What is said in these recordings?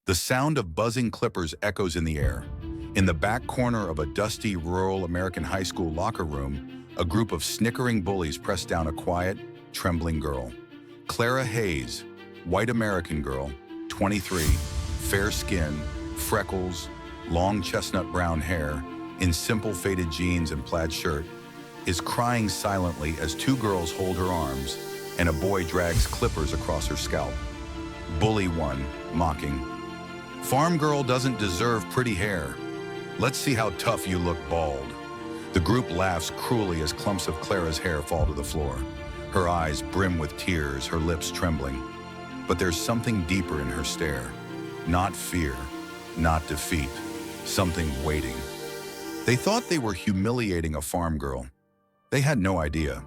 The sound of buzzing clippers echoes in the air. In the back corner of a dusty rural American high school locker room, a group of snickering bullies press down a quiet, trembling girl. Clara Hayes, white American girl, 23, fair skin, freckles, long chestnut brown hair, in simple faded jeans and plaid shirt, is crying silently as two girls hold her arms and a boy drags clippers across her scalp. Bully 1, mocking. Farm girl doesn't deserve pretty hair. Let's see how tough you look bald. The group laughs cruelly as clumps of Clara's hair fall to the floor. Her eyes brim with tears, her lips trembling. But there's something deeper in her stare. Not fear, not defeat, something waiting. They thought they were humiliating a farm girl. They had no idea.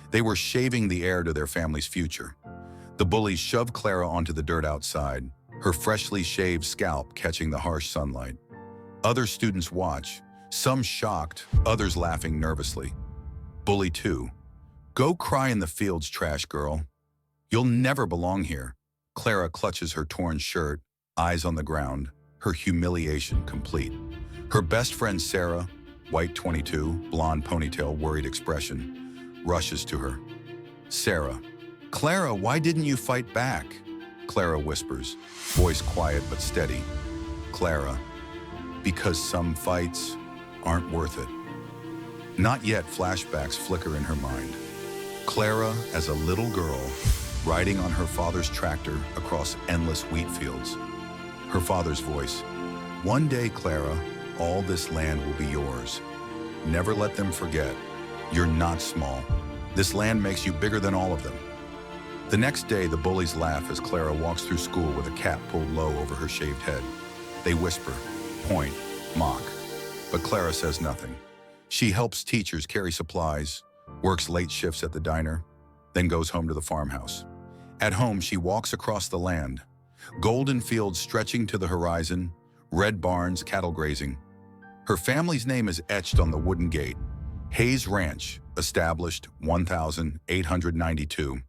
They were shaving the heir to their family's future. The bullies shoved Clara onto the dirt outside, her freshly shaved scalp catching the harsh sunlight. Other students watch, some shocked, others laughing nervously. Bully 2. Go cry in the fields, trash girl. You'll never belong here. Clara clutches her torn shirt, eyes on the ground, her humiliation complete. Her best friend Sarah, white 22, blonde ponytail, worried expression, rushes to her. Sarah. Clara, why didn't you fight back? Clara whispers, voice quiet but steady. Clara. Because some fights aren't worth it. Not yet, flashbacks flicker in her mind. Clara as a little girl, riding on her father's tractor across endless wheat fields. Her father's voice. One day, Clara, all this land will be yours. Never let them forget. You're not small. This land makes you bigger than all of them. The next day, the bullies laugh as Clara walks through school with a cap pulled low over her shaved head. They whisper, point, mock. But Clara says nothing. She helps teachers carry supplies, works late shifts at the diner, then goes home to the farmhouse. At home, she walks across the land. Golden fields stretching to the horizon, red barns, cattle grazing. Her family's name is etched on the wooden gate. Hayes Ranch, established 1892.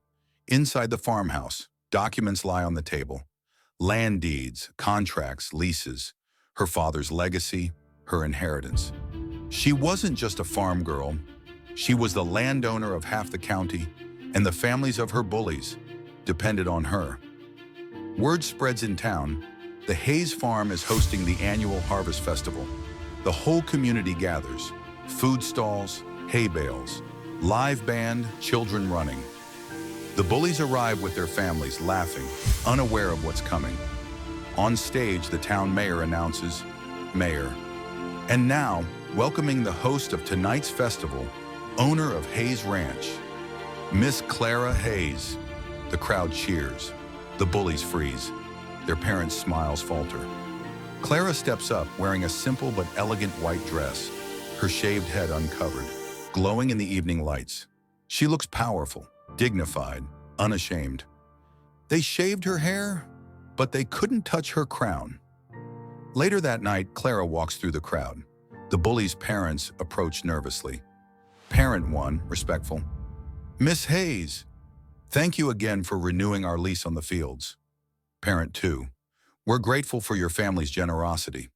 Inside the farmhouse, documents lie on the table. Land deeds, contracts, leases. Her father's legacy, her inheritance. She wasn't just a farm girl. She was the landowner of half the county, and the families of her bullies depended on her. Word spreads in town. The Hayes farm is hosting the annual Harvest Festival. The whole community gathers. Food stalls, hay bales, live band, children running. The bullies arrive with their families, laughing, unaware of what's coming. On stage, the town mayor announces, Mayor. And now, welcoming the host of tonight's festival, owner of Hayes Ranch, Miss Clara Hayes. The crowd cheers. The bullies freeze. Their parents' smiles falter. Clara steps up, wearing a simple but elegant white dress, her shaved head uncovered, glowing in the evening lights. She looks powerful, dignified, unashamed. They shaved her hair, but they couldn't touch her crown. Later that night, Clara walks through the crowd. The bullies' parents approach nervously. Parent 1, respectful. Miss Hayes, thank you again for renewing our lease on the fields. Parent 2, we're grateful for your family's generosity.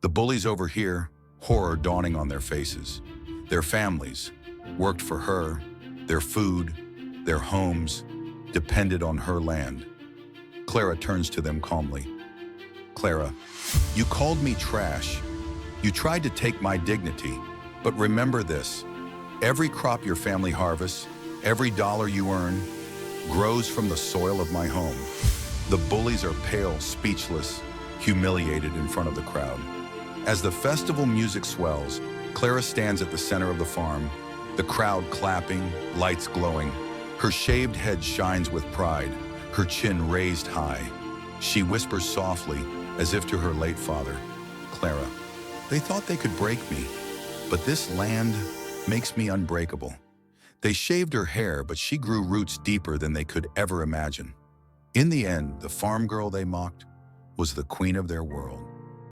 The bullies overhear, horror dawning on their faces. Their families worked for her, their food, their homes depended on her land. Clara turns to them calmly. Clara, you called me trash. You tried to take my dignity, but remember this. Every crop your family harvests, every dollar you earn, grows from the soil of my home. The bullies are pale, speechless, humiliated in front of the crowd. As the festival music swells, Clara stands at the center of the farm, the crowd clapping, lights glowing. Her shaved head shines with pride, her chin raised high. She whispers softly, as if to her late father, Clara, they thought they could break me, but this land makes me unbreakable. They shaved her hair, but she grew roots deeper than they could ever imagine. In the end, the farm girl they mocked was the queen of their world.